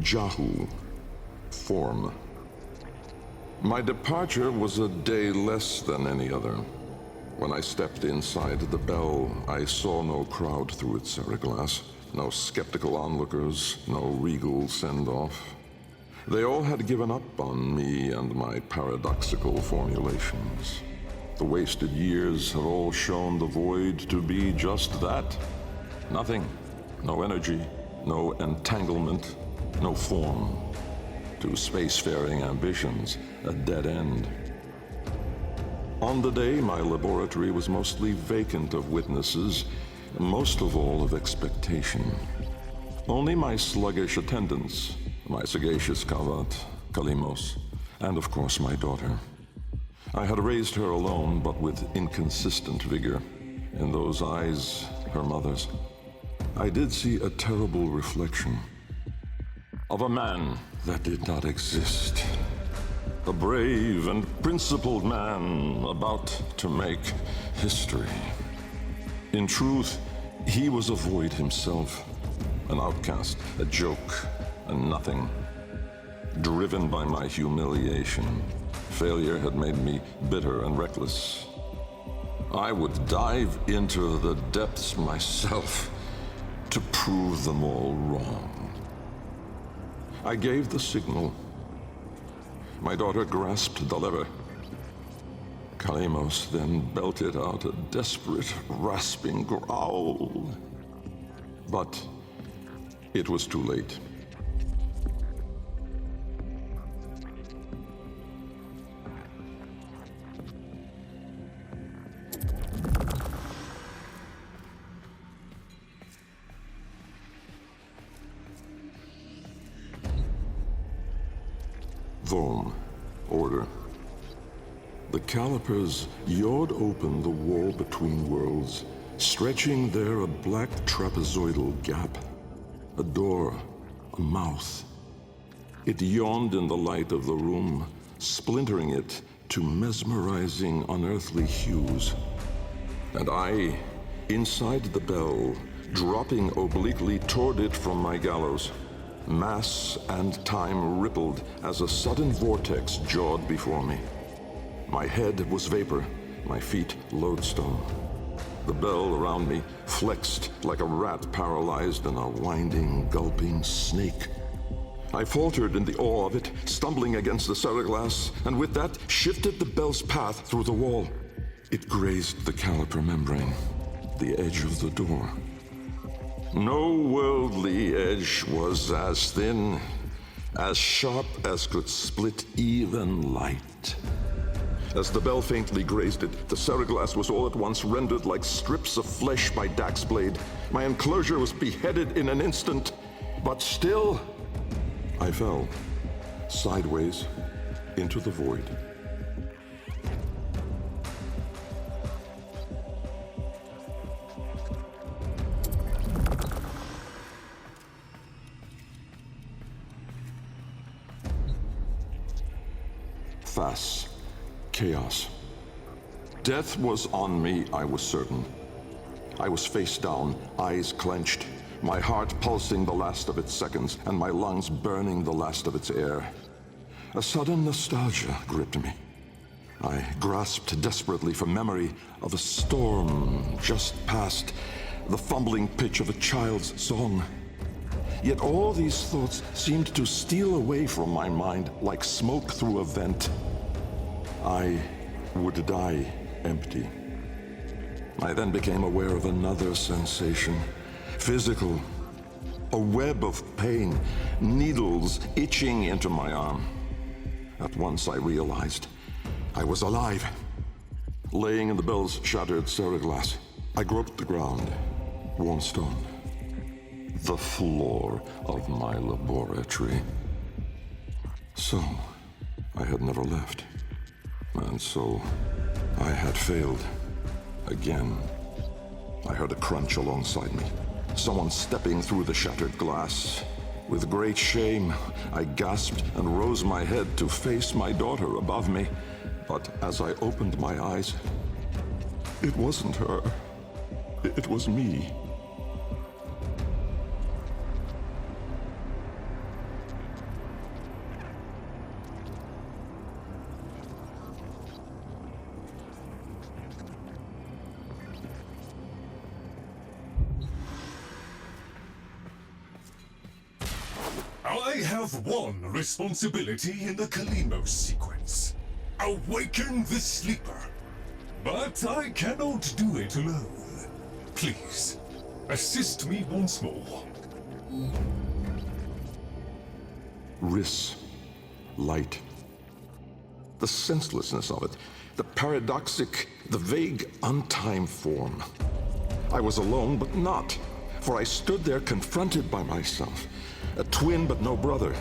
Jahu, form. My departure was a day less than any other. When I stepped inside the bell, I saw no crowd through its glass, no skeptical onlookers, no regal send-off. They all had given up on me and my paradoxical formulations. The wasted years had all shown the void to be just that. Nothing. No energy, no entanglement, no form. To spacefaring ambitions, a dead end. On the day, my laboratory was mostly vacant of witnesses, most of all of expectation. Only my sluggish attendants, my sagacious Kavat, Kalimos, and of course my daughter. I had raised her alone, but with inconsistent vigor. In those eyes, her mother's, I did see a terrible reflection of a man that did not exist. A brave and principled man about to make history. In truth, he was a void himself, an outcast, a joke, a nothing. Driven by my humiliation, failure had made me bitter and reckless. I would dive into the depths myself to prove them all wrong. I gave the signal. My daughter grasped the lever. Kalemos then belted out a desperate, rasping growl. But it was too late. Vom, order. The calipers yawed open the wall between worlds, stretching there a black trapezoidal gap. A door, a mouth. It yawned in the light of the room, splintering it to mesmerizing, unearthly hues. And I, inside the bell, dropping obliquely toward it from my gallows. Mass and time rippled as a sudden vortex jawed before me. My head was vapor, my feet lodestone. The bell around me flexed like a rat paralyzed in a winding, gulping snake. I faltered in the awe of it, stumbling against the seriglass, and with that shifted the bell's path through the wall. It grazed the caliper membrane, the edge of the door. No worldly edge was as thin, as sharp as could split even light. As the bell faintly grazed it, the seriglass was all at once rendered like strips of flesh by Dax's blade. My enclosure was beheaded in an instant, but still, I fell, sideways, into the void. Fast. Chaos. Death was on me, I was certain. I was face down, eyes clenched, my heart pulsing the last of its seconds, and my lungs burning the last of its air. A sudden nostalgia gripped me. I grasped desperately for memory of a storm just past, the fumbling pitch of a child's song. Yet all these thoughts seemed to steal away from my mind like smoke through a vent. I would die empty. I then became aware of another sensation, physical, a web of pain, needles itching into my arm. At once I realized I was alive. Laying in the bell's shattered seriglass, I groped the ground, warm stone, the floor of my laboratory. So, I had never left. And so, I had failed. Again. I heard a crunch alongside me. Someone stepping through the shattered glass. With great shame, I gasped and rose my head to face my daughter above me. But as I opened my eyes, it wasn't her. It was me. have one responsibility in the Kalimos sequence. Awaken the sleeper. But I cannot do it alone. Please, assist me once more. Riss. Light. The senselessness of it. The paradoxic, the vague, untimed form. I was alone, but not. For I stood there confronted by myself. A twin, but no brother.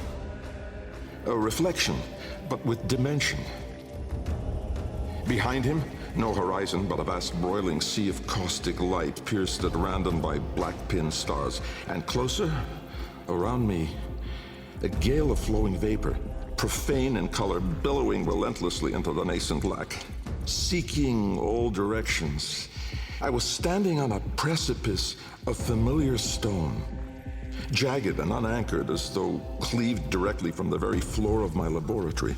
A reflection, but with dimension. Behind him, no horizon, but a vast broiling sea of caustic light pierced at random by black pin stars. And closer, around me, a gale of flowing vapor, profane in color, billowing relentlessly into the nascent lack, seeking all directions. I was standing on a precipice of familiar stone, jagged and unanchored as though cleaved directly from the very floor of my laboratory.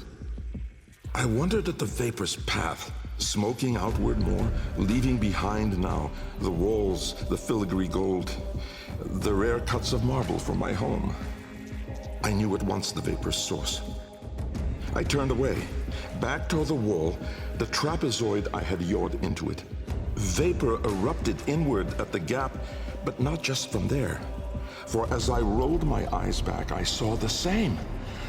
I wondered at the vapor's path, smoking outward more, leaving behind now the walls, the filigree gold, the rare cuts of marble from my home. I knew at once the vapor's source. I turned away, back toward the wall, the trapezoid I had yawed into it. Vapor erupted inward at the gap, but not just from there. For as I rolled my eyes back, I saw the same.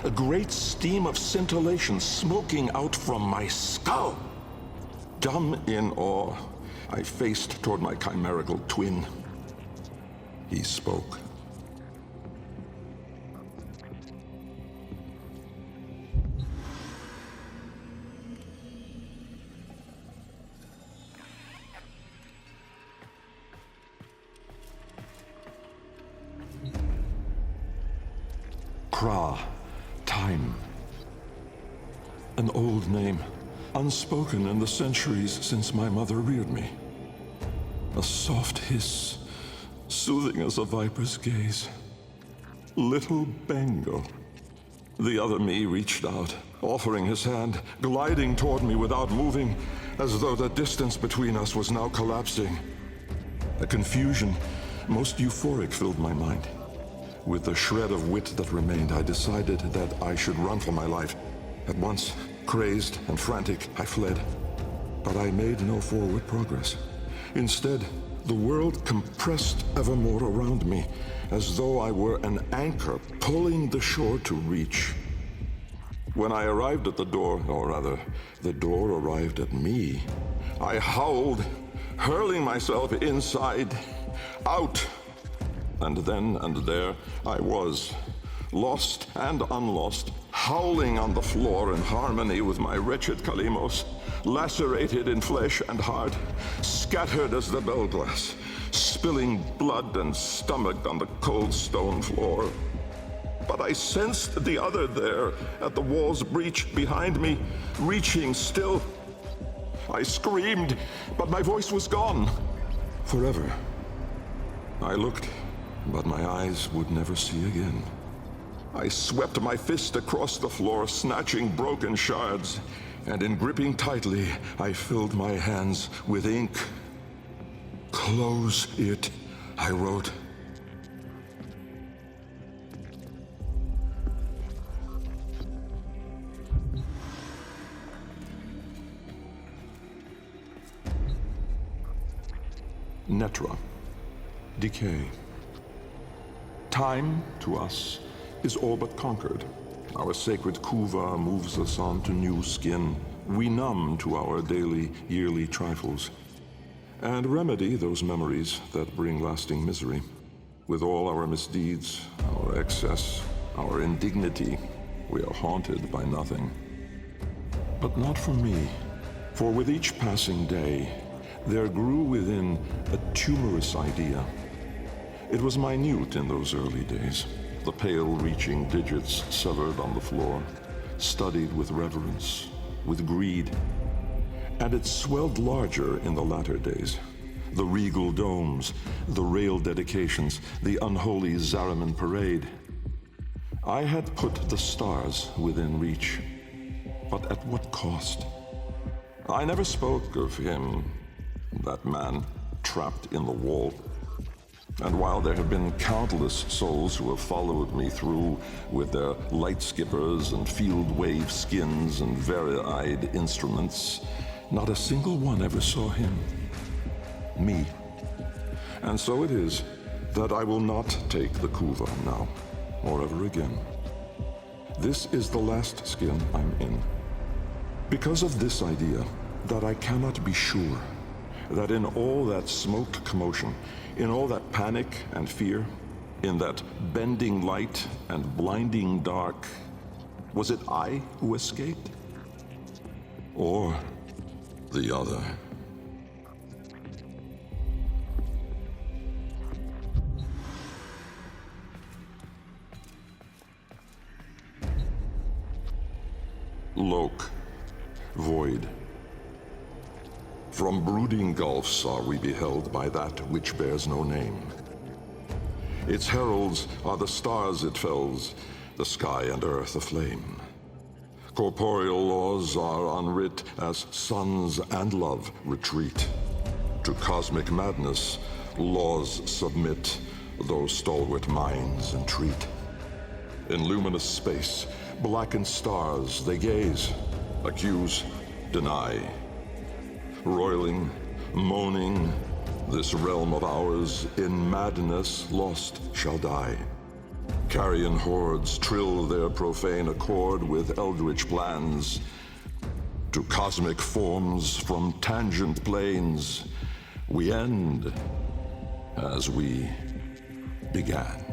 A great steam of scintillation smoking out from my skull. Dumb in awe, I faced toward my chimerical twin. He spoke. Kra, time. An old name, unspoken in the centuries since my mother reared me. A soft hiss, soothing as a viper's gaze. Little Bengal. The other me reached out, offering his hand, gliding toward me without moving, as though the distance between us was now collapsing. A confusion, most euphoric, filled my mind. With the shred of wit that remained, I decided that I should run for my life. At once, crazed and frantic, I fled. But I made no forward progress. Instead, the world compressed evermore around me, as though I were an anchor pulling the shore to reach. When I arrived at the door, or rather, the door arrived at me, I howled, hurling myself inside, out. And then and there I was, lost and unlost, howling on the floor in harmony with my wretched Kalimos, lacerated in flesh and heart, scattered as the bell glass, spilling blood and stomach on the cold stone floor. But I sensed the other there, at the wall's breach behind me, reaching still. I screamed, but my voice was gone. Forever. I looked, but my eyes would never see again. I swept my fist across the floor, snatching broken shards, and in gripping tightly, I filled my hands with ink. Close it, I wrote. Netra. Decay. Time, to us, is all but conquered. Our sacred kuva moves us on to new skin. We numb to our daily, yearly trifles, and remedy those memories that bring lasting misery. With all our misdeeds, our excess, our indignity, we are haunted by nothing. But not for me, for with each passing day, there grew within a tumorous idea. It was minute in those early days, the pale reaching digits severed on the floor, studied with reverence, with greed. And it swelled larger in the latter days. The regal domes, the rail dedications, the unholy Zariman parade. I had put the stars within reach, but at what cost? I never spoke of him, that man trapped in the wall. And while there have been countless souls who have followed me through with their light skippers and field wave skins and very-eyed instruments, not a single one ever saw him. Me. And so it is that I will not take the Kuva now, or ever again. This is the last skin I'm in. Because of this idea, that I cannot be sure, that in all that smoke commotion, in all that panic and fear, in that bending light and blinding dark, was it I who escaped? Or the other? Lok, void. From brooding gulfs are we beheld by that which bears no name. Its heralds are the stars it fells, the sky and earth aflame. Corporeal laws are unwrit as suns and love retreat. To cosmic madness, laws submit, though stalwart minds entreat. In luminous space, blackened stars they gaze, accuse, deny. Roiling, moaning, this realm of ours in madness lost shall die. Carrion hordes trill their profane accord with eldritch plans. To cosmic forms from tangent planes, we end as we began.